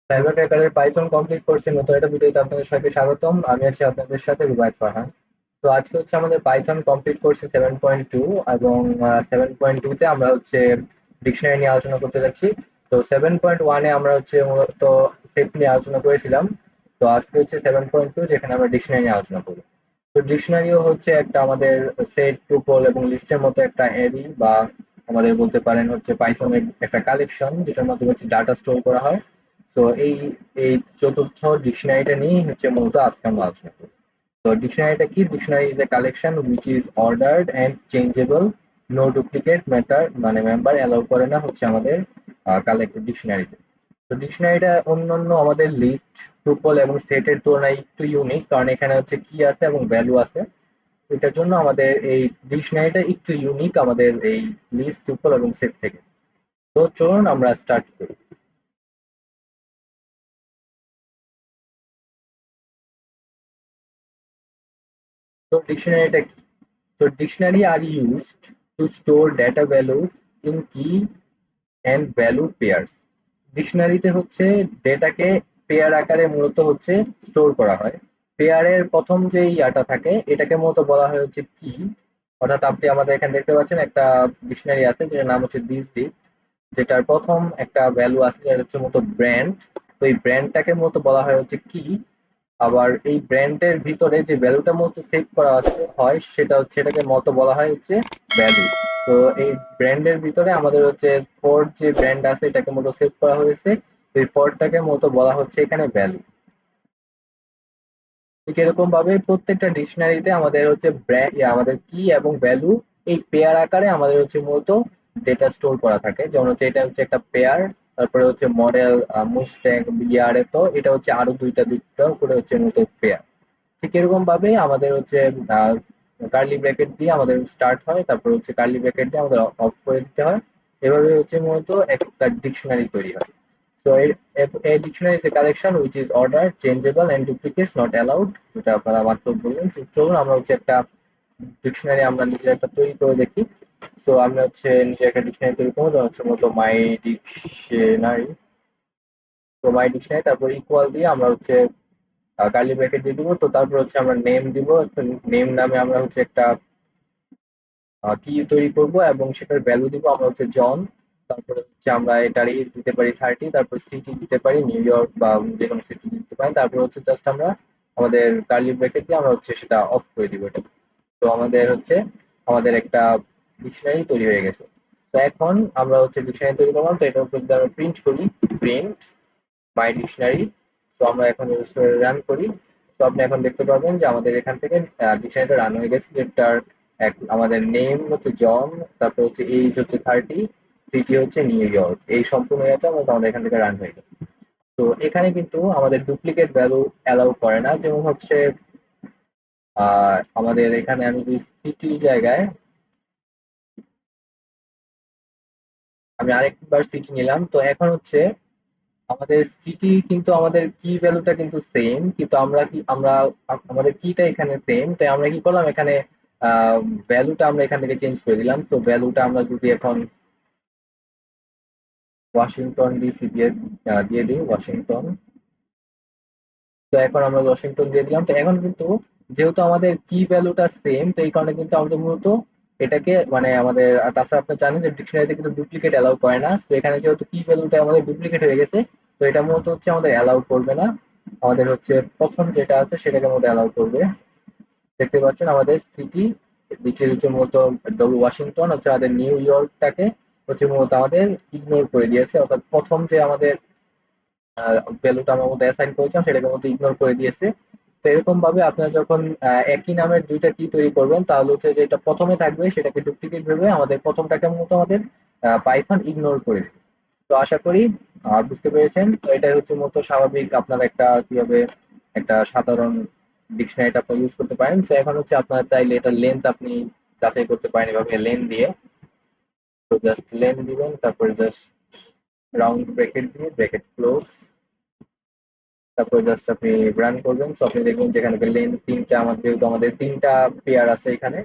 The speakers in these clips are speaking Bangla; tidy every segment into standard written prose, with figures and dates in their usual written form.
সাইবার ক্র্যাকারের পাইথন কমপ্লিট করছি নতুন একটা ভিডিওতে আপনাদের সাথে স্বাগতম। আমি আছি আপনাদের সাথে রুবায়েত ফারহান। তো আজকে হচ্ছে আমাদের পাইথন কমপ্লিট করছি 7.2, এবং 7.2 তে আমরা হচ্ছে ডিকশনারি নিয়ে আলোচনা করতে যাচ্ছি। তো 7.1-এ আমরা হচ্ছে মূলত সেট নিয়ে আলোচনা করেছিলাম। তো আজকে হচ্ছে 7.2, যেখানে আমরা ডিকশনারি নিয়ে আলোচনা করবো। তো ডিকশনারিও হচ্ছে একটা আমাদের সেট, টুপল এবং লিস্টের মতো একটা অ্যারে, বা আমাদের বলতে পারেন হচ্ছে পাইথনের একটা কালেকশন, যেটার মাধ্যমে হচ্ছে ডাটা স্টোর করা হয়। তো এই এই চতুর্থ ডিকশনারিটা নিয়েই হচ্ছে মূলত আজকে আমরা আলোচনা করব। তো ডিকশনারিটা কি? Dictionary is a collection which is ordered and changeable, no duplicate matter, মানে মেম্বার অ্যালাউ করে না হচ্ছে আমাদের কালেক্ট ডিকশনারিতে। তো ডিকশনারিটা অন্যান্য আমাদের লিস্ট, টুপল এবং সেটের তুলনায় একটু ইউনিক, কারণ এখানে হচ্ছে কি আছে এবং ভ্যালু আছে। এটার জন্য আমাদের এই ডিকশনারিটা একটু ইউনিক আমাদের এই লিস্ট, টুপল এবং সেট থেকে। তো চলুন আমরা স্টার্ট করি। তো ডিকশনারিটা কি? So dictionary are used to store data values in key and value pairs. ডিকশনারিতে হচ্ছে ডেটাকে পেয়ার আকারে মূলত হচ্ছে স্টোর করা হয়। পেয়ারের প্রথম যে ইয়াটা থাকে এটাকে মূলত বলা হয় হচ্ছে কি। অর্থাৎ আপনি আমাদের এখানে দেখতে পাচ্ছেন একটা ডিকশনারি আছে যেটার নাম হচ্ছে দিস ডিক, যেটার প্রথম একটা ভ্যালু আছে যেটা হচ্ছে মূলত ব্র্যান্ড। তো এই ব্র্যান্ডটাকে মূলত বলা হয় হচ্ছে কি। আবার এই ব্র্যান্ডের ভিতরে যে ভ্যালুটা মূলত সেভ করা হয় সেটা হচ্ছে, এটাকে মতো বলা হয় হচ্ছে ভ্যালু। তো এই ব্র্যান্ডের ভিতরে আমাদের হচ্ছে ফোর্ড যে ব্র্যান্ড আছে এটাকে মতো সেভ করা হয়েছে। তো এই ফোর্ডটাকে মতো বলা হচ্ছে এখানে ভ্যালু। ঠিক এরকম ভাবে প্রত্যেকটা ডিকশনারিতে আমাদের হচ্ছে ব্র্যান্ড, আমাদের কি এবং ভ্যালু এই পেয়ার আকারে আমাদের হচ্ছে মূলত ডেটা স্টোর করা থাকে। যেমন হচ্ছে এটা হচ্ছে একটা পেয়ার, তারপরে হচ্ছে মডেল মুস্ট্যাং বিআরএ, তো এটা হচ্ছে আরো দুইটা দুইটা করে হচ্ছে মূলত পেয়ার। ঠিক এরকম ভাবে আমাদের হচ্ছে কার্লি ব্র্যাকেট দিয়ে আমাদের স্টার্ট হয়, তারপর হচ্ছে কার্লি ব্র্যাকেট দিয়ে আমাদের অফ করে দিতে হয়। এভাবে হচ্ছে মূলত একটা ডিকশনারি তৈরি হয়। So a dictionary is a collection which is ordered, changeable and duplicates not allowed, যেটা আপনারা মাত্র বললেন। তো চলুন আমরা হচ্ছে একটা ডিকশনারি আমরা নিজে একটা তৈরি করে দেখি। তো আমরা হচ্ছে নিজে একটা ডিকশনারি তৈরি করবো, যেমন হচ্ছে মূলত মাই ডিকশনারি। তো মাই ডিকশনারি তারপর ইকুয়াল দিয়ে আমরা হচ্ছে কার্লি ব্র্যাকেট দিয়ে দিব। তো তারপর হচ্ছে আমরা নেম দিব। নেম নামে আমরা হচ্ছে একটা কি তৈরি করব এবং সেটার ভ্যালু দিব আমরা হচ্ছে জন। তারপরে হচ্ছে আমরা এটার এজ দিতে পারি 30, তারপর সিটি দিতে পারি নিউ ইয়র্ক বা যে কোনো সিটি দিতে পারি। তারপর হচ্ছে জাস্ট আমরা আমাদের কার্লি ব্র্যাকেট দিয়ে আমরা হচ্ছে সেটা অফ করে দিব এটা। তো আমাদের হচ্ছে আমাদের একটা ডিকশনারি তৈরি হয়ে গেছে। তো এখন আমরা হচ্ছে ডিকশনারি তৈরি করলাম, তো এটার উপর যদি আমরা প্রিন্ট করি, প্রিন্ট মাই ডিকশনারি। তো আমরা এখন রান করি। তো আপনি এখন দেখতে পারবেন যে আমাদের এখান থেকে ডিকশনারিটা রান হয়ে গেছে, যেটার আমাদের নেম হচ্ছে জন, তারপর হচ্ছে এইজ হচ্ছে 30, সিটি হচ্ছে নিউ ইয়র্ক। এই সম্পূর্ণ এটা আমাদের এখান থেকে রান হয়ে গেছে। তো এখানে কিন্তু আমাদের ডুপ্লিকেট ভ্যালু অ্যালাউ করে না। যেমন হচ্ছে আমাদের এখানে আমি যদি সিটি জায়গায় আমি আরেকবার সিটি নিলাম, তো এখন হচ্ছে আমাদের সিটি কিন্তু আমাদের কি ভ্যালুটা কিন্তু সেম, কিন্তু আমরা আমাদের কিটা এখানে সেম, তাই আমরা কি করলাম এখানে ভ্যালুটা আমরা এখান থেকে চেঞ্জ করে দিলাম। তো ভ্যালুটা আমরা যদি এখন ওয়াশিংটন ডিসি দিয়ে দিয়ে দিই ওয়াশিংটন। তো এখন আমরা ওয়াশিংটন দিয়ে দিলাম। তো এখন কিন্তু যেহেতু আমাদের কি ভ্যালুটা সেম, তো এই কারণে কিন্তু আমাদের মূলত এটাকে মানে আমাদের তাছাড়া আপনি জানেন যে ডিকশনারিতে কিন্তু ডুপ্লিকেট অ্যালাউ করে না। তো এখানে যেহেতু কি ভ্যালুটা আমাদের ডুপ্লিকেট হয়ে গেছে, তো এটা মূলত হচ্ছে আমাদের অ্যালাউ করবে না। আমাদের হচ্ছে প্রথম যেটা আছে সেটাকে মধ্যে অ্যালাউ করবে। দেখতে পাচ্ছেন আমাদের সিটি দ্বিতীয় হচ্ছে মূলত ওয়াশিংটন হচ্ছে আমাদের নিউ ইয়র্কটাকে হচ্ছে মূলত আমাদের ইগনোর করে দিয়েছে। অর্থাৎ প্রথম যে আমাদের ভ্যালুটা আমরা মধ্যে অ্যাসাইন করেছিলাম সেটাকে মধ্যে ইগনোর করে দিয়েছে। তো এরকম ভাবে আপনারা যখন একই নামের দুইটা কি তৈরি করবেন, তাহলে হচ্ছে যেটা প্রথমে থাকবে সেটাকে ডুপ্লিকেট ভেবে আমাদের প্রথমটাকে মূলত আমাদের পাইথন ইগনোর করে দেবে। তো আশা করি বুঝতে পেরেছেন। তো এটাই হচ্ছে মূলত স্বাভাবিক আপনার একটা কিভাবে একটা সাধারণ ডিকশনারিটা আপনি ইউজ করতে পারেন। তো এখন হচ্ছে আপনারা চাইলে এটা লেন্থ আপনি যাচাই করতে পারেন এভাবে লেন দিয়ে। তো জাস্ট লেন দিবেন, তারপরে জাস্ট রাউন্ড ব্র্যাকেট দিয়ে ব্র্যাকেট ক্লোজ, তারপরে জাস্ট আপনি রান করবেন। তো আপনি দেখবেন যেখানে লেন তিনটা, আমাদের যেহেতু আমাদের তিনটা পেয়ার আছে এখানে,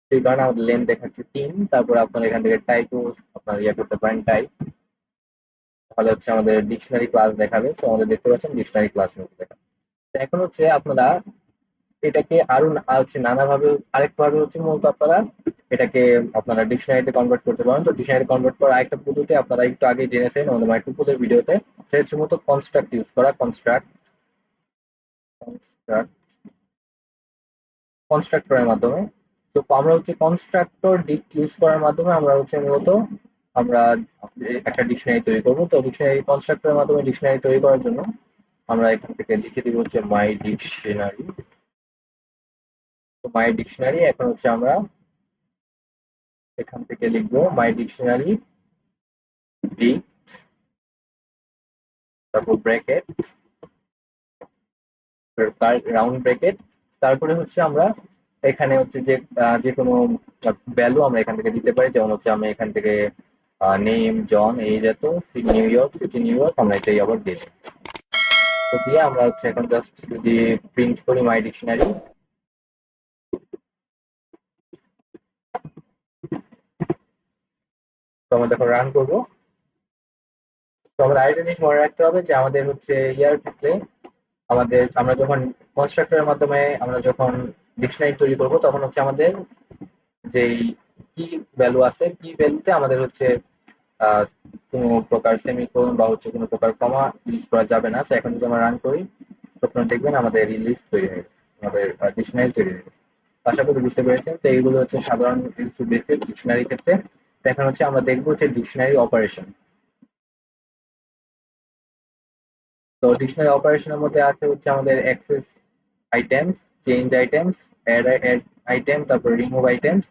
সেই কারণে আমাদের লেন দেখাচ্ছে 3। তারপর আপনার এখান থেকে টাইপও আপনার ইয়ে করতে পারেন, টাইপ তাহলে হচ্ছে আমাদের ডিকশনারি ক্লাস দেখাবে। তো আমাদের দেখতে পাচ্ছেন ডিকশনারি ক্লাস মতো দেখাবে। তো এখন হচ্ছে আপনারা এটাকে আরো হচ্ছে নানাভাবে আরেকভাবে হচ্ছে মূলত আপনারা এটাকে আপনারা ডিকশনারিতে কনভার্ট করতে পারেন। তো ডিকশনারি কনভার্ট করার আরেকটা পদ্ধতি আপনারা একটু আগে জেনেছেন আমাদের মাইক্রোপোলের ভিডিওতে, সেটা হচ্ছে মূলত কনস্ট্রাক্ট ইউজ করা। কনস্ট্রাক্ট কনস্ট্রাক্ট কনস্ট্রাক্টরের মাধ্যমে। তো আমরা হচ্ছে কনস্ট্রাক্টর ডিক ইউজ করার মাধ্যমে আমরা হচ্ছে মূলত আমরা একটা ডিকশনারি তৈরি করব। তো ডিকশনারি কনস্ট্রাক্টরের মাধ্যমে ডিকশনারি তৈরি করার জন্য আমরা এখান থেকে লিখে দিব হচ্ছে মাই ডিকশনারি। তো মাই ডিকশনারি এখন হচ্ছে আমরা এখান থেকে লিখবো মাই ডিকশনারি ডি, তারপর ব্র্যাকেট, রাউন্ড ব্র্যাকেট, তারপরে হচ্ছে আমরা এখানে হচ্ছে যে যে কোনো ভ্যালু আমরা এখান থেকে দিতে পারি। যেমন হচ্ছে আমি এখান থেকে নেম জন এই যেত, সিটি নিউ ইয়র্ক আমরা এটাই আবার দিই। তো দিয়ে আমরা হচ্ছে এখন জাস্ট যদি প্রিন্ট করি মাই ডিকশনারি, তো আমরা যখন রান করবো, তো আমাদের আরেকটা জিনিস মনে রাখতে হবে যে আমাদের হচ্ছে ইয়ার ক্ষেত্রে আমাদের আমরা যখন কনস্ট্রাক্টরের মাধ্যমে আমরা যখন ডিকশনারি তৈরি করব তখন হচ্ছে আমাদের যেই কি ভ্যালু আছে কি ভ্যালুতে আমাদের হচ্ছে আহ, কোনো প্রকার সেমিকোলন বা হচ্ছে কোনো প্রকার কমা ইউজ করা যাবে না। তো এখন যদি আমরা রান করি তখন দেখবেন আমাদের এই লিস্ট তৈরি হয়ে গেছে, আমাদের ডিকশনারি তৈরি হয়ে গেছে। আশা করি বুঝতে পেরেছেন। তো এইগুলো হচ্ছে সাধারণ কিছু বেসিক ডিকশনারি ক্ষেত্রে। তো এখন হচ্ছে আমরা দেখবো হচ্ছে ডিকশনারি অপারেশন। তো ডিকশনারি অপারেশনের মধ্যে আছে হচ্ছে আমাদের access items, change items, add item, তারপর remove items,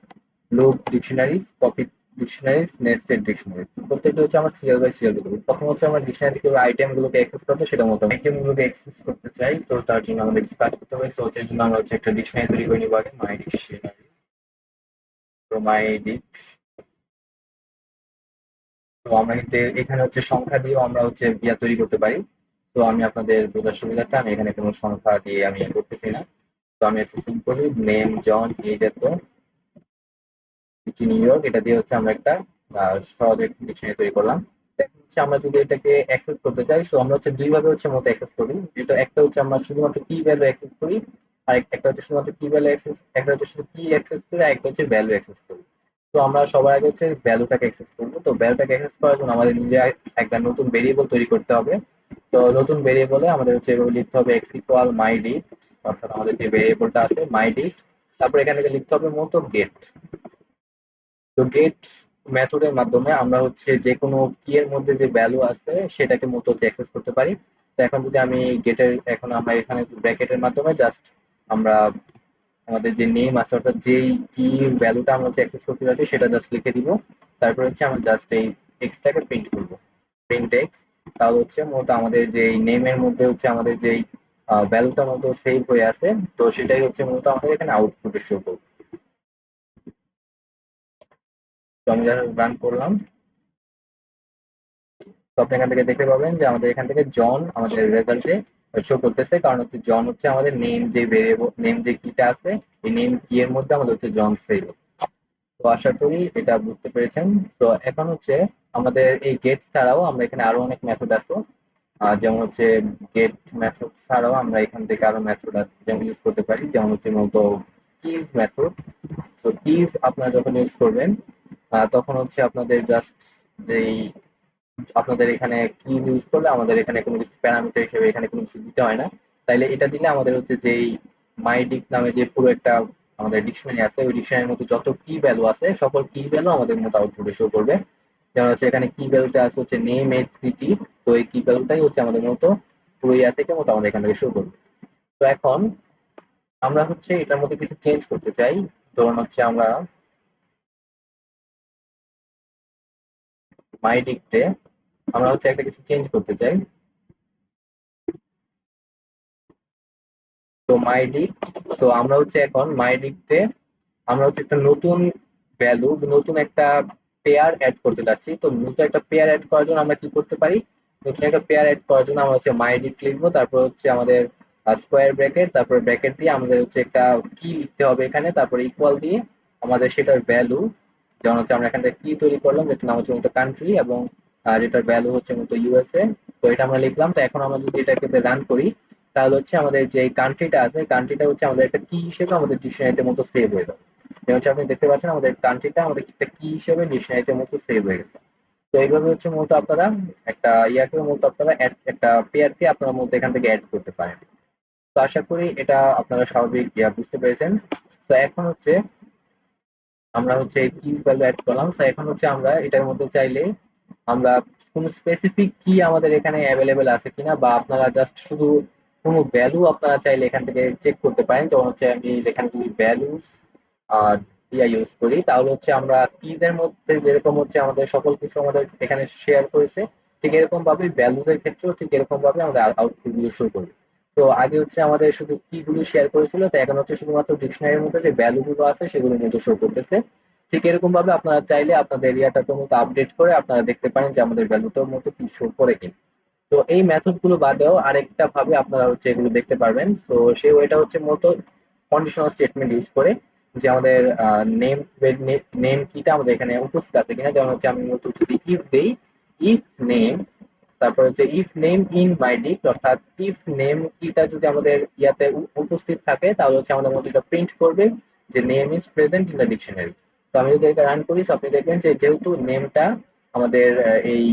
loop dictionaries, copy dictionaries, nested dictionaries. প্রত্যেকটা হচ্ছে আমরা সিরিয়াল বাই সিরিয়াল করবো। প্রথম হচ্ছে আমরা ডিকশনারি থেকে আইটেম গুলোকে অ্যাক্সেস করবো, সেটা মতো আইটেম গুলোকে অ্যাক্সেস করতে চাই। তো তার জন্য আমাদের কিছু কাজ করতে হবে। সো সেই জন্য আমরা হচ্ছে একটা ডিকশনারি তৈরি করে নিবো আগে, মাই ডিকশনারি। তো মাই ডিক, তো আমরা কিন্তু এখানে হচ্ছে সংখ্যা দিয়েও আমরা হচ্ছে ইয়া তৈরি করতে পারি। তো আমি আপনাদের বোঝার সুবিধার্থে আমি এখানে কোনো সংখ্যা দিয়ে আমি ইয়ে করতেছি না। তো আমি হচ্ছে সিম্পলি নেম জন এই যেত সিটি নিউ ইয়র্ক এটা দিয়ে হচ্ছে আমরা একটা সহজ ডিকশনারি তৈরি করলাম। এখন হচ্ছে আমরা যদি এটাকে অ্যাক্সেস করতে চাই, সো আমরা হচ্ছে দুই ভাবে হচ্ছে মতো অ্যাক্সেস করি। এটা একটা হচ্ছে আমরা শুধুমাত্র কি ভ্যালু অ্যাক্সেস করি, আর একটা হচ্ছে শুধুমাত্র কি ভ্যালু অ্যাক্সেস, একটা হচ্ছে শুধু কি অ্যাক্সেস করি, আর একটা হচ্ছে ভ্যালু অ্যাক্সেস করি। তো আমরা সবার আগে হচ্ছে ভ্যালুটাকে অ্যাক্সেস করবো। তো ভ্যালুটাকে অ্যাক্সেস করার জন্য আমাদের নিজে একটা নতুন ভেরিয়েবল তৈরি করতে হবে। তো নতুন ভেরিয়েবলে আমাদের হচ্ছে এভাবে লিখতে হবে এক্স ইকুয়াল মাই ডিট, অর্থাৎ আমাদের যে ভেরিয়েবলটা আছে মাই ডিট, তারপর এখান থেকে লিখতে হবে মতো গেট। তো গেট মেথডের মাধ্যমে আমরা হচ্ছে যে কোনো কি এর মধ্যে যে ভ্যালু আছে সেটাকে মতো হচ্ছে অ্যাক্সেস করতে পারি। তো এখন যদি আমি গেটের এখন আমরা এখানে ব্র্যাকেটের মাধ্যমে জাস্ট আমরা আমাদের যে নেম আছে অর্থাৎ যেই কি ভ্যালুটা আমরা হচ্ছে অ্যাক্সেস করতে যাচ্ছি সেটা জাস্ট লিখে দিব। তারপর হচ্ছে আমরা জাস্ট এই এক্সটাকে প্রিন্ট করব, প্রিন্ট এক্স। তাহলে হচ্ছে মূলত আমাদের যে নেমের মধ্যে হচ্ছে আমাদের যেই ভ্যালুটা মতো সেভ হয়ে আছে, তো সেটাই হচ্ছে মূলত আমাদের এখানে আউটপুটে শো করবে। তো আমি যখন রান করলাম, তো আপনি এখান থেকে দেখতে পাবেন যে আমাদের এখান থেকে জন আমাদের রেজাল্টে শো করতেছে, কারণ হচ্ছে জন হচ্ছে আমাদের নেম যে ভেরিয়েবল নেম যে কিটা আছে এই নেম কি এর মধ্যে আমাদের হচ্ছে জন সেভ। তো আশা করি এটা বুঝতে পেরেছেন। তো এখন হচ্ছে আমাদের এই গেট ছাড়াও আমরা এখানে আরো অনেক মেথড আছে। যেমন হচ্ছে গেট মেথড ছাড়াও আমরা এখান থেকে আরো মেথড যেমন ইউজ করতে পারি, যেমন হচ্ছে মূলত কিজ মেথড। তো কিজ আপনারা যখন ইউজ করবেন তখন হচ্ছে আপনাদের জাস্ট যেই আপনাদের এখানে কি ইউজ করলে আমাদের এখানে কোনো কিছু প্যারামিটার হিসেবে এখানে কোনো কিছু দিতে হয় না। তাইলে এটা দিলে আমাদের হচ্ছে যেই মাইডিক নামে যে পুরো একটা আমাদের ডিকশনারি আছে ওই ডিকশনারির মধ্যে যত কি ভ্যালু আছে সকল কি ভ্যালু আমাদের মতো আউটপুটে শো করবে। যেমন হচ্ছে এখানে কি ভ্যালুটা আছে হচ্ছে নেম এজ সিটি। তো এই কি ভ্যালুটাই হচ্ছে আমাদের মতো পুরো ইয়া থেকে মতো আমাদের এখান থেকে শো করবে। তো এখন আমরা হচ্ছে এটার মধ্যে কিছু চেঞ্জ করতে চাই। ধরুন হচ্ছে আমরা মাইডিকতে আমরা হচ্ছে একটা কিছু চেঞ্জ করতে চাই। তো মাইডিক, তো আমরা হচ্ছে এখন মাইডিকতে আমরা হচ্ছে একটা নতুন ভ্যালু নতুন একটা পেয়ার অ্যাড করতে যাচ্ছি। তো নতুন একটা পেয়ার অ্যাড করার জন্য আমরা কি করতে পারি, নতুন একটা পেয়ার অ্যাড করার জন্য আমরা হচ্ছে মাইডিক লিখবো, তারপর হচ্ছে আমাদের স্কোয়ার ব্র্যাকেট, তারপর ব্র্যাকেট দিয়ে আমাদের হচ্ছে একটা কি লিখতে হবে এখানে, তারপর ইকুয়াল দিয়ে আমাদের সেটার ভ্যালু, যেমন হচ্ছে আমরা এখান থেকে কি তৈরি করলাম যেটার নাম হচ্ছে কান্ট্রি, এবং যেটার ভ্যালু হচ্ছে মূলত ইউএসএ। তো এটা আমরা লিখলাম। তো এখন আমরা যদি এটাকে রান করি, তাহলে হচ্ছে আমাদের যে কান্ট্রিটা আছে, কান্ট্রিটা হচ্ছে আমাদের একটা কি হিসেবে আমাদের ডিকশনারিতে মতো সেভ হয়ে যাবে। যেমন হচ্ছে আপনি দেখতে পাচ্ছেন আমাদের কান্ট্রিটা আমাদের একটা কি হিসেবে ডিকশনারিতে মতো সেভ হয়ে গেছে। তো এইভাবে হচ্ছে মূলত আপনারা একটা ইয়াকে মূলত আপনারা একটা পেয়ারকে আপনারা মূলত এখান থেকে অ্যাড করতে পারেন। তো আশা করি এটা আপনারা স্বাভাবিক বুঝতে পেরেছেন। তো এখন হচ্ছে আমরা হচ্ছে কি ভ্যালু অ্যাড করলাম। তো এখন হচ্ছে আমরা এটার মধ্যে চাইলে আমরা কোনো স্পেসিফিক কি আমাদের এখানে অ্যাভেলেবেল আছে কিনা, বা আপনারা জাস্ট শুধু কোনো ভ্যালু আপনারা চাইলে এখান থেকে চেক করতে পারেন। যেমন হচ্ছে আমি এখানে যদি ভ্যালুস আর ইউজ করি, তাহলে হচ্ছে আমরা কিজ এর মধ্যে যেরকম হচ্ছে আমাদের সকল কিছু আমাদের এখানে শেয়ার করেছে, ঠিক এরকম ভাবে ভ্যালুস এর ক্ষেত্রেও ঠিক এরকম ভাবে আমাদের আউটপুট গুলো শো করবে। তো আগে হচ্ছে আমাদের শুধু কি গুলো শেয়ার করেছিল, তো এখন হচ্ছে শুধুমাত্র ডিকশনারির মধ্যে যে ভ্যালু গুলো আছে সেগুলোর মধ্যে শো করতেছে। ঠিক এরকম ভাবে আপনারা চাইলে আপনাদের এরিয়াটাকে মতো আপডেট করে আপনারা দেখতে পারেন যে আমাদের ভ্যালুটার মতো কি শো করে কিনা। তো এই মেথড গুলো বাদেও আরেকটা ভাবে আপনারা হচ্ছে এগুলো দেখতে পারবেন। তো সেই ওইটা হচ্ছে মূলত কন্ডিশনাল স্টেটমেন্ট ইউজ করে, যে আমাদের নেম নেম কিটা আমাদের এখানে উপস্থিত আছে কিনা। যেমন হচ্ছে আমি মূলত যদি ইফ দেই, ইফ নেম, তারপর হচ্ছে ইফ নেম ইন মাই ডিক, অর্থাৎ ইফ নেম কিটা যদি আমাদের ইয়াতে উপস্থিত থাকে, তাহলে হচ্ছে আমাদের মধ্যে এটা প্রিন্ট করবে যে name is present in the dictionary. তো আমি যদি এটা রান করি, তো আপনি দেখবেন যে যেহেতু নেমটা আমাদের এই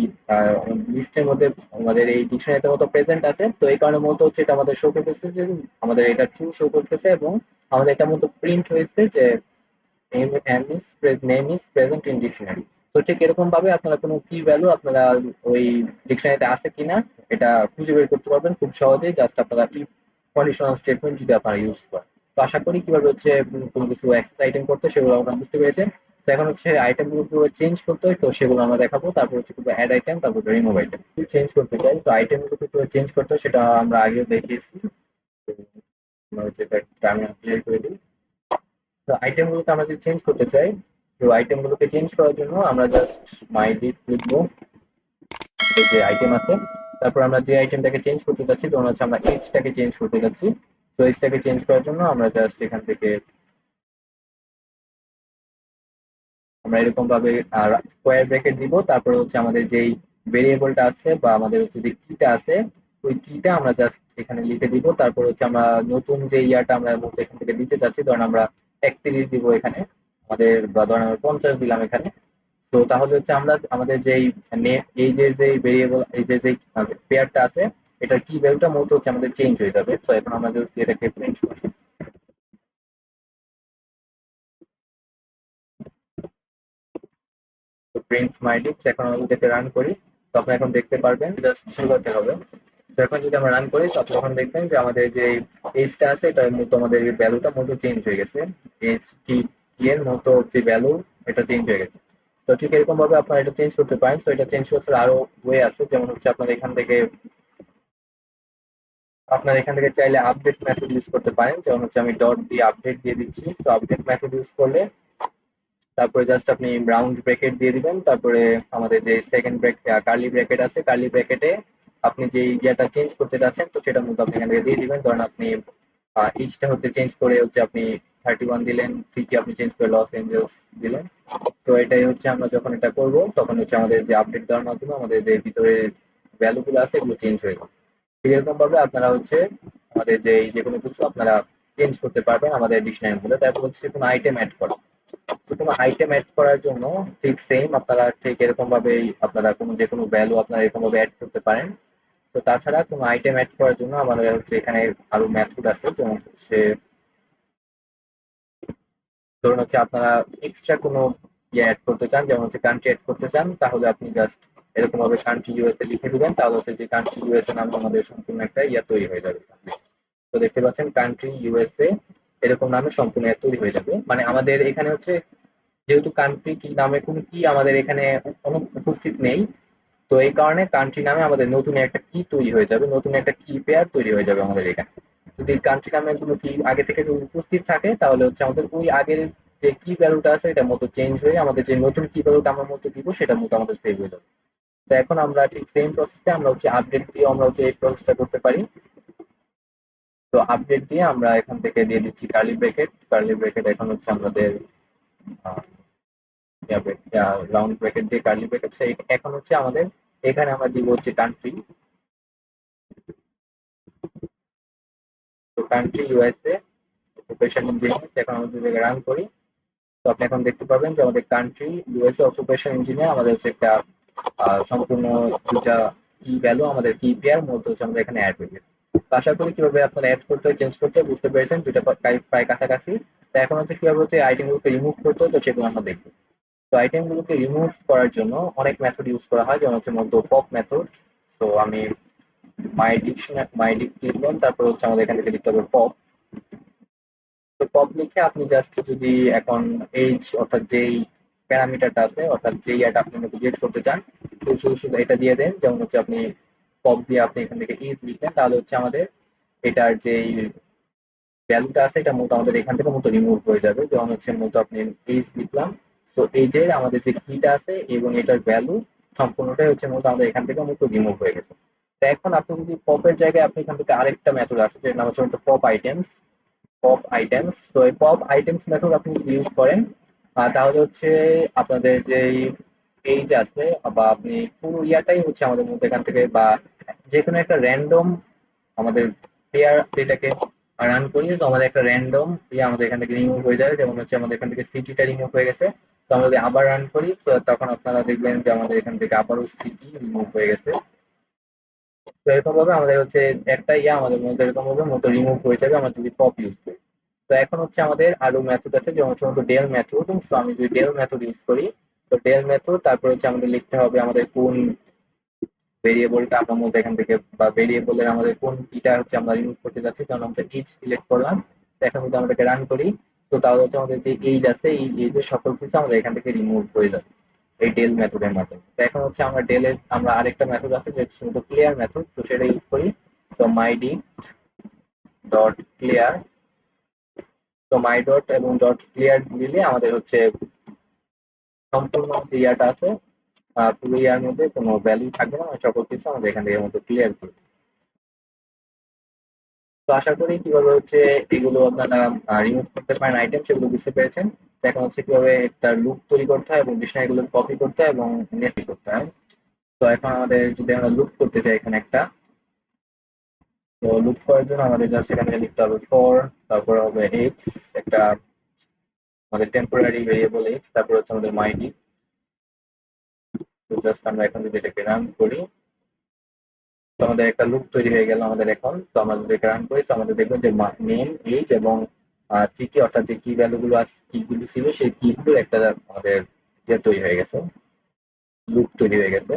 লিস্টের মধ্যে আমাদের এই ডিকশনারিতে মতো প্রেজেন্ট আছে, তো এই কারণে মূলত হচ্ছে এটা আমাদের শো করতেছে যে আমাদের এটা ট্রু শো করতেছে, এবং আমাদের এটা মতো প্রিন্ট হয়েছে যে name is present in dictionary. তো ঠিক এরকম ভাবে আপনারা কোনো কি ভ্যালু আপনারা ওই ডিকশনারিতে আছে কিনা এটা খুঁজে বের করতে পারবেন খুব সহজেই, জাস্ট আপনারা ইফ কন্ডিশনাল স্টেটমেন্ট যদি আপনারা ইউজ করেন। তো আশা করি কিভাবে হচ্ছে কোনো কিছু অ্যাক্সেস আইটেম করতে সেগুলো আমরা বুঝতে পেরেছেন। তো এখন হচ্ছে আইটেম গুলো কিভাবে চেঞ্জ করতে হয়, তো সেগুলো আমরা দেখাবো। তারপর হচ্ছে কিভাবে অ্যাড আইটেম, তারপর রিমুভ আইটেম চেঞ্জ করতে চাই। তো আইটেম গুলো কিভাবে চেঞ্জ করতে হয় সেটা আমরা আগেও দেখিয়েছি। তো আমরা হচ্ছে এটা টার্মিনাল ক্লিয়ার করে দিই। তো আইটেম গুলোকে আমরা যদি চেঞ্জ করতে চাই, তো আইটেম গুলোকে চেঞ্জ করার জন্য আমরা জাস্ট মাই ডিট লিখবো, যে আইটেম আছে। তারপর আমরা যে আইটেমটাকে চেঞ্জ করতে চাচ্ছি, তখন হচ্ছে আমরা এজটাকে চেঞ্জ করতে যাচ্ছি। তো এজটাকে চেঞ্জ করার জন্য আমরা জাস্ট এখান থেকে আমরা এরকম ভাবে স্কোয়ার ব্র্যাকেট দিব। তারপরে হচ্ছে আমাদের যেই ভেরিয়েবলটা আছে বা আমাদের হচ্ছে যে কিটা আছে, ওই কিটা আমরা জাস্ট এখানে লিখে দিব। তারপর হচ্ছে আমরা নতুন যে ইয়াটা আমরা মূলত এখান থেকে দিতে চাচ্ছি, ধরেন আমরা 31 দিব এখানে আমাদের, বা ধরেন আমরা 50 দিলাম এখানে। তো তাহলে হচ্ছে আমরা আমাদের যেই এই যে ভেরিয়েবল এই যে পেয়ারটা আছে, এটার কি ভ্যালুটা মূলত হচ্ছে আমাদের চেঞ্জ হয়ে যাবে। তো এখন আমরা যদি এটাকে প্রিন্ট করি, তো প্রিন্ট মাই ডিপস এখন আমরা যদি রান করি, তো আপনি এখন দেখতে পারবেন, জাস্ট শুরু করতে হবে। তো এখন যদি আমরা রান করি, তো আপনি তখন দেখবেন যে আমাদের যে এজটা আছে এটার মতো আমাদের ভ্যালুটা মতো চেঞ্জ হয়ে গেছে। এইচ টি এর মতো যে ভ্যালু এটা চেঞ্জ হয়ে গেছে। তো ঠিক এরকম ভাবে আপনারা এটা চেঞ্জ করতে পারেন। তো এটা চেঞ্জ করতে আরো ওয়ে আছে। যেমন হচ্ছে আপনার এখান থেকে চাইলে আপডেট মেথড ইউজ করতে পারেন। যেমন হচ্ছে আমি ডট দিয়ে আপডেট দিয়ে দিচ্ছি। তো আপডেট মেথড ইউজ করলে তারপরে জাস্ট আপনি রাউন্ড ব্র্যাকেট দিয়ে দিবেন। তারপরে আমাদের যে সেকেন্ড কার্লি ব্র্যাকেট আছে, কার্লি ব্র্যাকেটে আপনি যে ইয়েটা চেঞ্জ করতে যাচ্ছেন, তো সেটার মধ্যে আপনি এখান থেকে দিয়ে দিবেন। ধরেন আপনি ইচটা হচ্ছে চেঞ্জ করে হচ্ছে আপনি 31 দিলেন, সিটি আপনি চেঞ্জ করে লস এঞ্জেলস দিলেন। তো এটাই হচ্ছে আমরা যখন এটা করব, তখন হচ্ছে আমাদের যে আপডেট দেওয়ার মাধ্যমে আমাদের যে ভিতরে ভ্যালু গুলো আছে এগুলো চেঞ্জ হয়ে যাবে। এরকম ভাবে আপনারা হচ্ছে আমাদের যে যে কোনো কিছু আপনারা চেঞ্জ করতে পারবেন আমাদের ডিকশনারির মধ্যে। তারপর হচ্ছে কোনো আইটেম অ্যাড করা। তো কোনো আইটেম অ্যাড করার জন্য ঠিক সেম আপনারা ঠিক এরকম ভাবেই আপনারা কোনো যে কোনো ভ্যালু আপনারা এরকম ভাবে অ্যাড করতে পারেন। তো তাছাড়া কোনো আইটেম অ্যাড করার জন্য আমাদের হচ্ছে এখানে আরো মেথড আছে। যেমন হচ্ছে ধরুন হচ্ছে আপনারা এক্সট্রা কোনো ইয়ে অ্যাড করতে চান, যেমন হচ্ছে কান্ট্রি অ্যাড করতে চান, তাহলে আপনি জাস্ট এরকম ভাবে কান্ট্রি ইউএসএ লিখে দিবেন। তাহলে হচ্ছে যে কান্ট্রি ইউএসএ নামে আমাদের সম্পূর্ণ একটা ইয়া তৈরি হয়ে যাবে। তো দেখতে পাচ্ছেন কান্ট্রি ইউএসএ এরকম নামে সম্পূর্ণ অ্যাড তৈরি হয়ে যাবে। মানে আমাদের এখানে হচ্ছে যেহেতু কান্ট্রি কি নামে কোনো কি আমাদের এখানে উপস্থিত নেই, তো এই কারণে কান্ট্রি নামে আমাদের নতুন একটা কি তৈরি হয়ে যাবে, নতুন একটা কি পেয়ার তৈরি হয়ে যাবে আমাদের এখানে। যদি কান্ট্রি নামে কোনো কি আগে থেকে যদি উপস্থিত থাকে, তাহলে হচ্ছে আমাদের ওই আগের যে কি ভ্যালুটা আছে এটা মতো চেঞ্জ হয়ে আমাদের যে নতুন কি ভ্যালুটা আমরা মতো দিব সেটা মতো আমাদের সেভ হয়ে যাবে। তো এখন আমরা ঠিক সেম প্রসেসে আমরা হচ্ছে আপডেট দিয়ে আমরা হচ্ছে এই প্রসেসটা করতে পারি। তো আপডেট দিয়ে আমরা এখান থেকে দিয়ে দিচ্ছি কার্লি ব্র্যাকেট। কার্লি ব্র্যাকেট এখন হচ্ছে আমাদের রাউন্ড ব্র্যাকেট দিয়ে কার্লি ব্র্যাকেট, এখন হচ্ছে আমাদের এখানে আমরা দিব হচ্ছে কান্ট্রি। তো কান্ট্রি ইউএসএ, অকুপেশন ইঞ্জিনিয়ার। এখন আমরা যদি রান করি, তো আপনি এখন দেখতে পাবেন যে আমাদের কান্ট্রি ইউএসএ অকুপেশন ইঞ্জিনিয়ার আমাদের হচ্ছে একটা সম্পূর্ণ দুটা কি ভ্যালু, আমাদের কি পেয়ার মূলত হচ্ছে আমাদের এখানে অ্যাড হয়ে গেছে। তো আশা করি কিভাবে আপনারা অ্যাড করতে হয়, চেঞ্জ করতে হয় বুঝতে পেরেছেন, দুইটা প্রায় কাছাকাছি। তো এখন হচ্ছে কিভাবে হচ্ছে আইটেমগুলোকে রিমুভ করতে হয়, তো সেগুলো আমরা দেখবো। তো আইটেমগুলোকে রিমুভ করার জন্য অনেক মেথড ইউজ করা হয়, যেমন হচ্ছে মূলত পপ মেথড। তো আমি মাই ডিক লিখলাম, তারপর হচ্ছে আমাদের এখান থেকে লিখতে হবে পপ। তো পপ লিখে আপনি জাস্ট যদি এখন এইজ অর্থাৎ যেই প্যারামিটারটা আছে, অর্থাৎ যেই এটা আপনি ক্রিয়েট করতে চান, তো শুধু শুধু এটা দিয়ে দেন। যেমন হচ্ছে আপনি পপ দিয়ে আপনি এখান থেকে ইজ লিখলেন, তাহলে হচ্ছে আমাদের এটার যে ভ্যালুটা আছে এটা মূলত আমাদের এখান থেকে মূলত রিমুভ হয়ে যাবে। যেমন হচ্ছে মূলত আপনি এইজ লিখলাম, তো এইজের আমাদের যে কিটা আছে এবং এটার ভ্যালু সম্পূর্ণটাই হচ্ছে মূলত আমাদের এখান থেকে মূলত রিমুভ হয়ে গেছে। তো এখন আপনি যদি পপের জায়গায় আপনি এখান থেকে আরেকটা মেথড আছে যেটার নাম হচ্ছে পপ আইটেমস। পপ আইটেমস, তো এই পপ আইটেমস মেথড আপনি যদি ইউজ করেন, তাহলে হচ্ছে আপনাদের যে এইজ আছে বা আপনি পুরো ইয়াটাই হচ্ছে আমাদের মধ্যে এখান থেকে, বা যে কোনো একটা র্যান্ডম আমাদের পেয়ার যেটাকে রান করি, তো আমাদের একটা র্যান্ডম ইয়ে আমাদের এখান থেকে রিমুভ হয়ে যাবে। যেমন হচ্ছে আমাদের এখান থেকে সিটিটা রিমুভ হয়ে গেছে। তো আমরা যদি আবার রান করি, তো তখন আপনারা দেখবেন যে আমাদের এখান থেকে আবারও সিটি রিমুভ হয়ে গেছে। তো এরকম ভাবে আমাদের হচ্ছে একটা ইয়া আমাদের মধ্যে এরকম ভাবে মতো রিমুভ হয়ে যাবে আমরা যদি পপ ইউজ করি। তো এখন হচ্ছে আমাদের আরো মেথড আছে, যেমন হচ্ছে ডেল মেথড। তো আমি যদি ডেল মেথড ইউজ করি, তো ডেল মেথড তারপর হচ্ছে আমাদের লিখতে হবে আমাদের কোন ভেরিয়েবলটা আমরা মধ্যে এখান থেকে, বা ভেরিয়েবলের আমাদের কোন কিটা হচ্ছে আমরা রিমুভ করতে যাচ্ছি। যেমন আমরা এইচ সিলেক্ট করলাম, তো এখন যদি আমাদেরকে রান করি, তো তাহলে হচ্ছে আমাদের যে এইজ আছে এই এইজের সকল কিছু আমাদের এখান থেকে রিমুভ হয়ে যাবে এই ডেল মেথডের মাধ্যমে। তো এখন হচ্ছে আমরা ডেলের আমরা আরেকটা মেথড আছে যেটা শুধু ক্লিয়ার মেথড, তো সেটা ইউজ করি। তো মাই ডি ডট ক্লিয়ার, তো মাই ডট এবং ডট ক্লিয়ার দিলে আমাদের হচ্ছে সম্পূর্ণ যে ইয়াটা আছে, পুরো ইয়ার মধ্যে কোনো ভ্যালু থাকবে না, সকল কিছু আমাদের এখান থেকে মতো ক্লিয়ার করবে। তো আশা করি কিভাবে হচ্ছে এগুলো আপনারা রিমুভ করতে পারেন আইটেম, সেগুলো বুঝতে পেরেছেন। তো এখন হচ্ছে কিভাবে একটা লুপ তৈরি করতে হয় এবং ডিকশনারি গুলো কপি করতে হয় এবং নেস্ট করতে হয়। তো এখন আমাদের যদি আমরা লুপ করতে চাই এখানে একটা, তো লুপ করার জন্য আমাদের জাস্ট এখানে লিখতে হবে ফর, তারপর হবে এক্স, একটা আমাদের টেম্পোরারি ভেরিয়েবল এক্স, তারপর হচ্ছে আমাদের মাইডি। তো জাস্ট আমরা এখন যদি এটাকে রান করি, তো আমাদের একটা লুপ তৈরি হয়ে গেল আমাদের এখন। তো আমরা যদি এটা রান করি, তো আমাদের দেখবেন যে নেম, এজ এবং সিটি অর্থাৎ যে কি ভ্যালু গুলো আছে, কি গুলো ছিল সেই কি গুলোর একটা আমাদের ইয়ে তৈরি হয়ে গেছে, লুপ তৈরি হয়ে গেছে।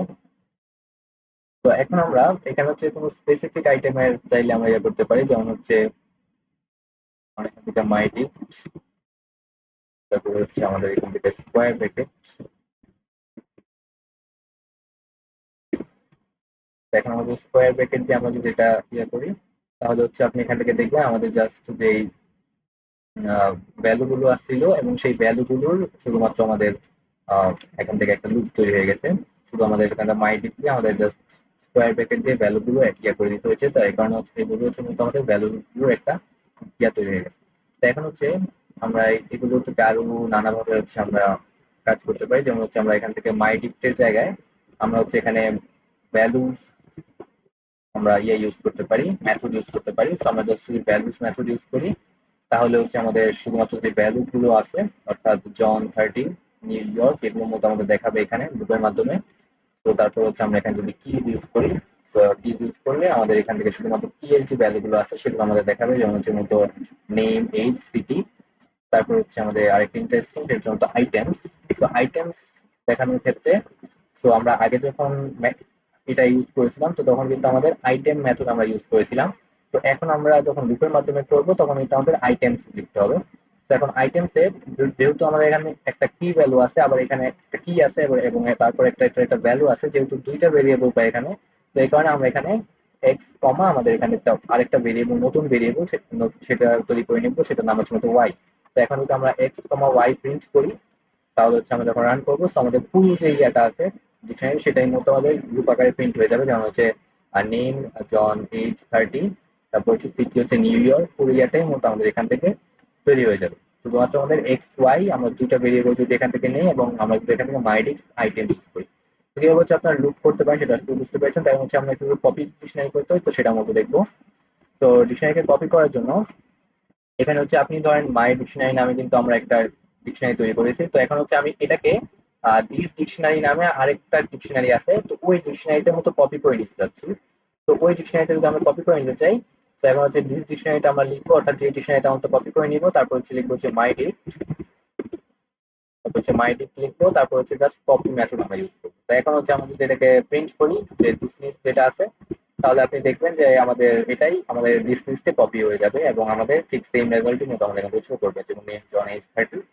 তো এখন আমরা এখানে হচ্ছে কোনো স্পেসিফিক আইটেমের চাইলে আমরা ইয়ে করতে পারি, যেমন হচ্ছে আমরা এখান থেকে মাইডি, তারপরে হচ্ছে আমাদের এখান থেকে স্কোয়ার ব্র্যাকেট। এখন আমাদের স্কোয়ার ব্র্যাকেট দিয়ে আমরা যদি এটা ইয়ে করি, তাহলে হচ্ছে আপনি এখান থেকে দেখবেন আমাদের জাস্ট যেই ভ্যালু গুলো আসছিল এবং সেই ভ্যালু গুলোর শুধুমাত্র আমাদের এখান থেকে একটা লুপ তৈরি হয়ে গেছে। শুধু আমাদের এখানে মাই দিয়ে আমাদের জাস্ট স্কোয়ার ব্র্যাকেট দিয়ে ভ্যালু গুলো ইয়া করে দিতে হয়েছে। তো এই কারণে হচ্ছে এগুলো হচ্ছে মূলত আমাদের ভ্যালু গুলোর একটা ইয়া তৈরি হয়ে গেছে। তো এখন হচ্ছে আমরা এগুলো থেকে আরো নানাভাবে হচ্ছে আমরা কাজ করতে পারি। যেমন হচ্ছে আমরা এখান থেকে মাই ডিক্টের জায়গায় আমরা হচ্ছে এখানে ভ্যালু আমরা ইয়ে ইউজ করতে পারি, মেথড ইউজ করতে পারি। তো আমরা জাস্ট যদি ভ্যালুস মেথড ইউজ করি, তাহলে হচ্ছে আমাদের শুধুমাত্র যে ভ্যালু গুলো আছে অর্থাৎ জন 13, নিউ ইয়র্ক, এগুলোর মধ্যে আমাদের দেখাবে এখানে লুপের মাধ্যমে। তো তারপর হচ্ছে আমরা এখানে যদি কিজ ইউজ করি, তো কিজ ইউজ করলে আমাদের এখান থেকে শুধুমাত্র কি এর যে ভ্যালু গুলো আছে সেগুলো আমাদের দেখাবে। যেমন হচ্ছে মতো নেম, এজ, সিটি। তারপর হচ্ছে আমাদের আরেকটা ইন্টারেস্টিং যেটা হচ্ছে আইটেমস। তো আইটেমস দেখানোর ক্ষেত্রে, তো আমরা আগে যখন এটা ইউজ করেছিলাম, তো তখন কিন্তু আমাদের আইটেম মেথড আমরা ইউজ করেছিলাম। তো এখন আমরা যখন লুপের মাধ্যমে করব তখন কিন্তু আমাদের আইটেমস লিখতে হবে। তো এখন আইটেমসে যেহেতু আমাদের এখানে একটা কি ভ্যালু আছে, আবার এখানে একটা কি আছে এবং তারপর একটা ভ্যালু আছে, যেহেতু দুইটা ভেরিয়েবল পাই এখানে, তো এই কারণে আমরা এখানে এক্স কমা আমাদের এখানে একটা আরেকটা ভেরিয়েবল, নতুন ভেরিয়েবল সেটা তৈরি করে নিবো, সেটার নাম হচ্ছে মতো ওয়াই। তো এখন যদি আমরা এক্স কমা ওয়াই প্রিন্ট করি, তাহলে হচ্ছে আমরা যখন রান করবো, তো আমাদের পুরো যে ইয়াটা আছে ডিকশনারি, সেটাই মতো আমাদের গ্রুপ আকারে প্রিন্ট হয়ে যাবে। যেমন হচ্ছে নেম জন, এজ 30, তারপর হচ্ছে সিটি হচ্ছে নিউ ইয়র্ক, পুরো ইয়াটাই মতো আমাদের এখান থেকে তৈরি হয়ে যাবে। শুধুমাত্র আমাদের এক্স ওয়াই আমরা দুইটা ভেরিয়েবল যদি এখান থেকে নেই এবং আমরা যদি এখান থেকে মাইডিক্স আইটেম ইউজ করি, কিভাবে হচ্ছে আপনার লুপ করতে পারেন সেটা আসলে বুঝতে পেরেছেন। তাই হচ্ছে আমরা কিভাবে কপি ডিকশনারি করতে হয় তো সেটা মতো দেখবো। তো ডিকশনারিকে কপি করার জন্য এখানে হচ্ছে আপনি ধরেন মাই ডিকশনারি নামে কিন্তু আমরা একটা ডিকশনারি তৈরি করেছি। তো এখন হচ্ছে আমি এটাকে দিস ডিকশনারি নামে আরেকটা ডিকশনারি আছে, তো ওই ডিকশনারিতে মতো কপি করে নিতে যাচ্ছি। তো ওই ডিকশনারিতে যদি আমরা কপি করে নিতে চাই, তো এখন হচ্ছে দিস ডিকশনারিটা আমরা লিখবো, অর্থাৎ যে ডিকশনারিটা আমরা কপি করে নিব, তারপর হচ্ছে লিখবো হচ্ছে মাই ডিক, তারপর হচ্ছে মাই ডিক লিখবো, তারপর হচ্ছে জাস্ট কপি মেথড আমরা ইউজ করবো। তো এখন হচ্ছে আমরা যদি এটাকে প্রিন্ট করি যে দিস লিস্ট যেটা আছে, তাহলে আপনি দেখবেন যে আমাদের এটাই আমাদের লিস্ট লিস্টে কপি হয়ে যাবে এবং আমাদের ঠিক সেম রেজাল্টই মতো আমাদের কাছে শো করবে, যেমন নেম জন এজ 30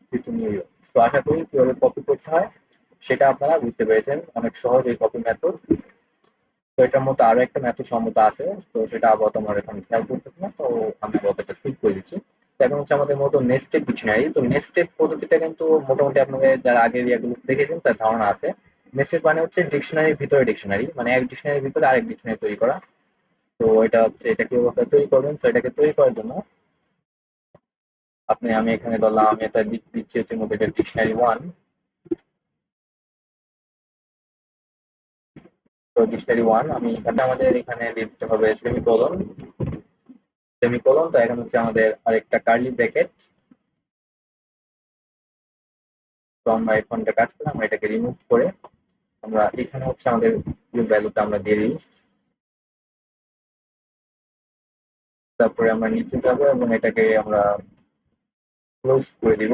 সিটি নিউ ইয়র্ক। তো আশা করি কিভাবে কপি করতে হয় সেটা আপনারা বুঝতে পেরেছেন, অনেক সহজ এই কপি মেথড। তো এটার মতো আরো একটা মেথড সম্মত আছে, তো সেটা আপাতত আমার এখন খেয়াল করতেছি না, তো আমি আপাতত এটা স্কিপ করে দিচ্ছি। তো এখন হচ্ছে আমাদের মতো নেস্টেড ডিকশনারি। তো নেস্টেড পদ্ধতিটা কিন্তু মোটামুটি আপনাদের যারা আগের ইয়াগুলো দেখেছেন তার ধারণা আছে। নেস্টেড মানে হচ্ছে ডিকশনারির ভিতরে ডিকশনারি, মানে এক ডিকশনারির ভিতরে আরেক ডিকশনারি তৈরি করা। তো এটা হচ্ছে এটা কিভাবে তৈরি করবেন, তো এটাকে তৈরি করার জন্য আমি এখানে ধরলাম আমি এটা দিচ্ছি হচ্ছে মধ্যে এটা ডিকশনারি ওয়ান। তো ডিকশনারি ওয়ান আমি এখানে আমাদের এখানে দিতে হবে সেমিকোলন। সেমিকোলন, তো এখন হচ্ছে আমাদের আরেকটা কার্লি ব্র্যাকেট। তো আমরা এখন এটা কাজ করে আমরা এটাকে রিমুভ করে আমরা এখানে হচ্ছে আমাদের ভ্যালুটা আমরা দিয়ে দিই। তারপরে আমরা নিচে যাব এবং এটাকে আমরা ক্লোজ করে দিব।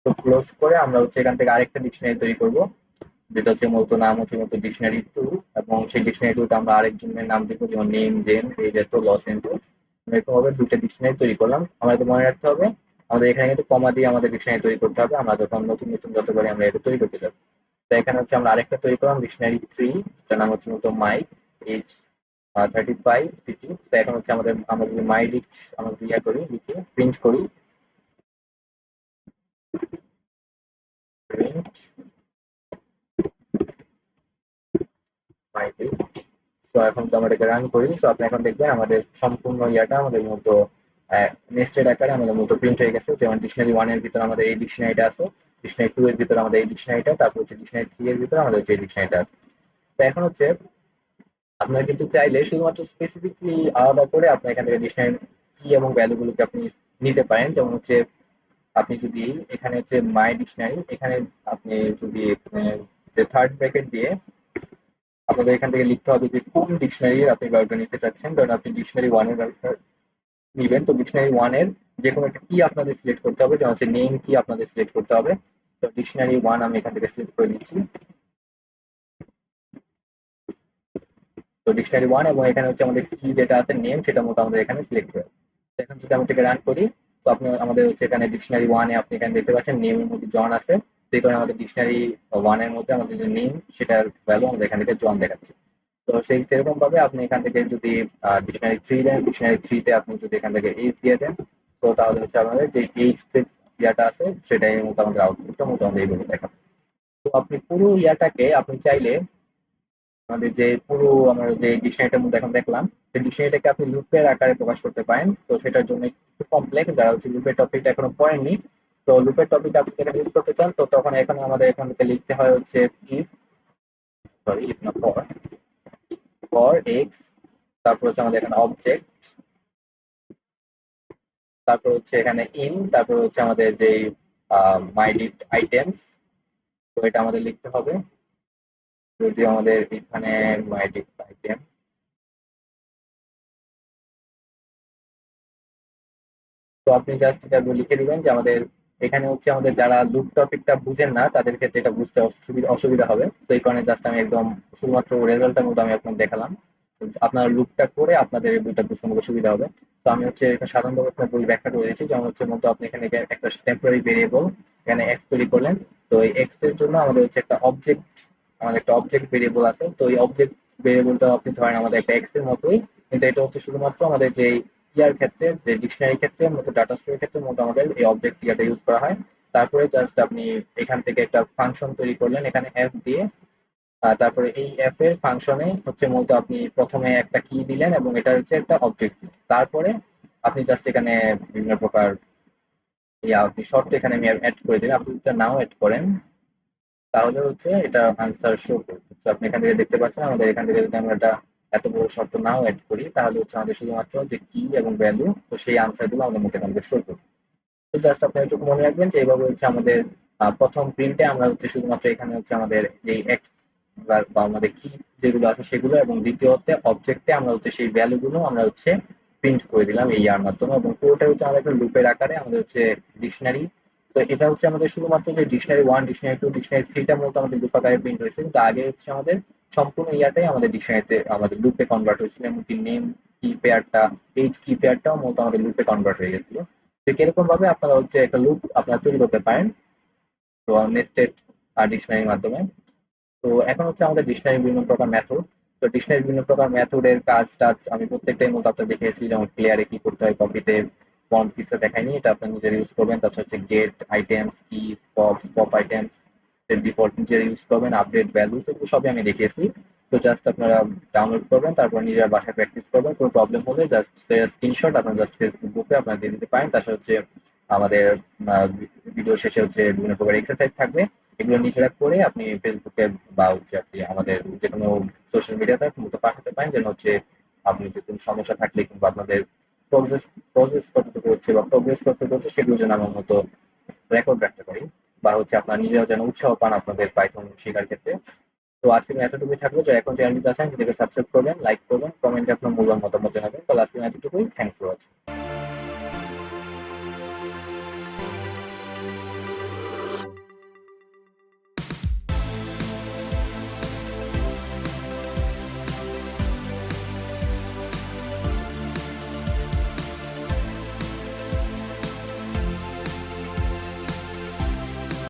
তো ক্লোজ করে আমরা হচ্ছে এখান থেকে আরেকটা ডিকশনারি তৈরি করব, যেটা হচ্ছে মূলত নাম হচ্ছে মূলত ডিকশনারি টু। এবং সেই ডিকশনারি টুতে আমরা আরেকজনের নাম দিব, যেমন নেম জেন এই যে তো লস এঞ্জেলস। এরকম ভাবে দুইটা ডিকশনারি তৈরি করলাম। আমাদের মনে রাখতে হবে আমাদের এখানে কিন্তু কমা দিয়ে আমাদের ডিকশনারি তৈরি করতে হবে আমরা যখন নতুন নতুন যতবারই আমরা এটা তৈরি করতে যাবো। তো এখানে হচ্ছে আমরা আরেকটা তৈরি করলাম ডিকশনারি থ্রি, যেটার নাম হচ্ছে মূলত মাই এজ 35 সিটি। তো এখন হচ্ছে আমাদের আমরা যদি মাই ডিক আমরা ইয়া করি লিখে প্রিন্ট করি, প্রিন্ট মাই ডিক। তো এখন তো আমরা এটাকে রান করি, তো আপনি এখন দেখবেন আমাদের সম্পূর্ণ ইয়াটা আমাদের মতো নেস্টেড আকারে আমাদের মতো প্রিন্ট হয়ে গেছে। যেমন ডিকশনারি ওয়ান এর ভিতরে আমাদের এই ডিকশনারিটা আছে, ডিকশনারি টু এর ভিতরে আমাদের এই ডিকশনারিটা, তারপর হচ্ছে ডিকশনারি থ্রি এর ভিতরে আমাদের হচ্ছে এই ডিকশনারিটা আছে। তো এখন হচ্ছে আপনারা কিন্তু চাইলে শুধুমাত্র স্পেসিফিকলি আলাদা করে আপনি এখান থেকে ডিকশনারি কি এবং ভ্যালু গুলোকে আপনি নিতে পারেন। যেমন হচ্ছে আপনি যদি এখানে হচ্ছে মাই ডিকশনারি এখানে আপনি যদি যে থার্ড ব্র্যাকেট দিয়ে আপনাদের এখান থেকে লিখতে হবে যে কোন ডিকশনারি আপনি ব্যবহারটা নিতে চাচ্ছেন। ধরুন আপনি ডিকশনারি ওয়ান এর ব্যবহার নিবেন, তো ডিকশনারি ওয়ান এর যে কোনো একটা কি আপনাদের সিলেক্ট করতে হবে, যেমন হচ্ছে নেম কি আপনাদের সিলেক্ট করতে হবে। তো ডিকশনারি ওয়ান আমি এখান থেকে সিলেক্ট করে দিচ্ছি। তো ডিকশনারি ওয়ান এবং এখানে হচ্ছে আমাদের কি যেটা আছে নেম সেটা মতো আমাদের এখানে সিলেক্ট করে। তো এখন যদি আমি এটাকে রান করি, তো আপনি আমাদের হচ্ছে এখানে ডিকশনারি ওয়ানে আপনি এখানে দেখতে পাচ্ছেন নেমের মধ্যে জন আছে। সেই কারণে আমাদের ডিকশনারি ওয়ান এর মধ্যে আমাদের যে নেম সেটার ভ্যালু আমাদের এখান থেকে জন দেখাচ্ছে। তো সেই সেরকম ভাবে আপনি এখান থেকে যদি ডিকশনারি থ্রি দেন, ডিকশনারি থ্রিতে আপনি যদি এখান থেকে এইচ দিয়ে দেন, তো তাহলে হচ্ছে আমাদের যে এইচ ইয়াটা আছে সেটাই মতো আমাদের আউটপুটটা মতো আমাদের এইভাবে দেখাবে। তো আপনি পুরো ইয়াটাকে আপনি চাইলে আমাদের যে পুরো আমরা যে ডিকশনারিটার মধ্যে এখন দেখলাম, সেই ডিকশনারিটাকে আপনি লুপের আকারে প্রকাশ করতে পারেন। তো সেটার জন্য একটু কমপ্লেক্স, যারা হচ্ছে লুপের টপিকটা এখনো পড়েননি, তো লুপের টপিক আপনি এখানে ইউজ করতে চান, তো তখন এখানে আমাদের এখান থেকে লিখতে হয় হচ্ছে ইফ, সরি ইফ না ফর, ফর এক্স, তারপর হচ্ছে আমাদের এখানে অবজেক্ট, তারপর হচ্ছে এখানে ইন, তারপর হচ্ছে আমাদের যে মাইডিট আইটেমস, তো এটা আমাদের লিখতে হবে। যদি আমাদের এখানে মাইডিট আইটেম, তো আপনি জাস্ট এটা লিখে দিবেন যে আমাদের এখানে হচ্ছে আমাদের যারা লুপ টপিকটা বুঝেন না তাদের ক্ষেত্রে এটা বুঝতে অসুবিধা অসুবিধা হবে। তো এই কারণে জাস্ট আমি একদম শুধুমাত্র রেজাল্টের মতো আমি আপনাকে দেখালাম। তো আপনারা লুপটা করে আপনাদের এই বইটা বুঝতে আমাকে সুবিধা হবে। তো আমি হচ্ছে এটা সাধারণভাবে আপনার বই ব্যাখ্যা করে দিয়েছি, যেমন হচ্ছে মতো আপনি এখানে একটা টেম্পোরারি ভেরিয়েবল এখানে এক্স তৈরি করলেন। তো এই এক্স এর জন্য আমাদের হচ্ছে একটা অবজেক্ট, আমাদের একটা অবজেক্ট ভেরিয়েবল আছে। তো এই অবজেক্ট ভেরিয়েবলটা আপনি ধরেন আমাদের একটা এক্স এর মতোই, কিন্তু এটা হচ্ছে শুধুমাত্র আমাদের যে ইয়ার ক্ষেত্রে যে ডিকশনারি ক্ষেত্রে মতো ডাটা স্টোরের ক্ষেত্রে মতো আমাদের এই অবজেক্ট ইয়াটা ইউজ করা হয়। তারপরে জাস্ট আপনি এখান থেকে একটা ফাংশন তৈরি করলেন এখানে এফ দিয়ে। তারপরে এই এফ এর ফাংশনে হচ্ছে মূলত আপনি প্রথমে একটা কি দিলেন এবং এটা হচ্ছে একটা অবজেক্ট দিলেন। তারপরে আপনি জাস্ট এখানে বিভিন্ন প্রকার আপনি শর্ত এখানে আমি অ্যাড করে দিলাম, আপনি যদি নাও অ্যাড করেন তাহলে হচ্ছে এটা আনসার শো করবে। তো আপনি এখান থেকে দেখতে পাচ্ছেন আমাদের এখান থেকে যদি আমরা এটা এত বড় শর্ত নাও অ্যাড করি তাহলে হচ্ছে আমাদের শুধুমাত্র যে কি এবং ভ্যালু, তো সেই আনসার গুলো আমাদের মধ্যে এখান থেকে শো করবে। তো জাস্ট আপনি একটু মনে রাখবেন যে এইভাবে হচ্ছে আমাদের প্রথম প্রিন্টে আমরা হচ্ছে শুধুমাত্র এখানে হচ্ছে আমাদের যে এক্স বা আমাদের কি যেগুলো আছে সেগুলো, এবং দ্বিতীয়তে অবজেক্টে আমরা হচ্ছে সেই ভ্যালু গুলো আমরা হচ্ছে প্রিন্ট করে দিলাম এই ইয়ার মাধ্যমে, এবং পুরোটা হচ্ছে আমাদের একটা লুপের আকারে আমাদের হচ্ছে ডিকশনারি। তো এটা হচ্ছে আমাদের শুধুমাত্র যে dictionary one, dictionary two, dictionary থ্রিটা মূলত আমাদের লুপ আকারে প্রিন্ট হয়েছে, কিন্তু আগে হচ্ছে আমাদের সম্পূর্ণ ইয়াটাই আমাদের ডিকশনারিতে আমাদের লুপে কনভার্ট হয়েছিল, এমনকি নেম কি পেয়ারটা, এইচ কি পেয়ারটাও মূলত আমাদের লুপে কনভার্ট হয়ে গেছিল। তো এরকম ভাবে আপনারা হচ্ছে একটা লুপ আপনারা তৈরি করতে পারেন তো নেস্টেড ডিকশনারির মাধ্যমে। তো এখন হচ্ছে আমাদের ডিকশনারি বিভিন্ন প্রকার মেথড। তো ডিকশনারি বিভিন্ন প্রকার মেথডের কাজ টাজ আমি প্রত্যেকটাই মতো আপনার দেখিয়েছি, যেমন ক্লিয়ারে কি করতে হয়, কপিতে ফন্ট পিসে দেখায়নি, এটা আপনার নিজের ইউজ করবেন। তাছাড়া হচ্ছে গেট আইটেমস কি, পপ পপ আইটেমস ডিফল্ট নিজের ইউজ করবেন, আপডেট ভ্যালুস এগুলো সবই আমি দেখিয়েছি। তো জাস্ট আপনারা ডাউনলোড করবেন, তারপর নিজের বাসায় প্র্যাকটিস করবেন। কোনো প্রবলেম হলে জাস্ট স্ক্রিনশট আপনার জাস্ট ফেসবুক গ্রুপে আপনারা দিয়ে দিতে পারেন। তাছাড়া হচ্ছে আমাদের ভিডিও শেষে হচ্ছে বিভিন্ন প্রকার এক্সারসাইজ থাকবে, এগুলো নিজেরা করে আপনি ফেসবুকে বা হচ্ছে আপনি আমাদের যে কোনো সোশ্যাল মিডিয়াতে মতো পাঠাতে পারেন, যেন হচ্ছে আপনি যে কোনো সমস্যা থাকলে কিংবা আপনাদের প্রসেস প্রসেস কতটুকু হচ্ছে বা প্রোগ্রেস কতটুকু হচ্ছে সেগুলো যেন আমার মতো রেকর্ড রাখতে পারি, বা হচ্ছে আপনারা নিজেরাও যেন উৎসাহ পান আপনাদের পাইথন শেখার ক্ষেত্রে। তো আজকে এতটুকুই থাকলো, যে এখন চ্যানেলটিতে আসেন সেটাকে সাবস্ক্রাইব করবেন, লাইক করবেন, কমেন্টে আপনার মূল্যবান মতামত জানাবেন। তাহলে আজকে এতটুকুই, থ্যাংকস ফর ওয়াচিং।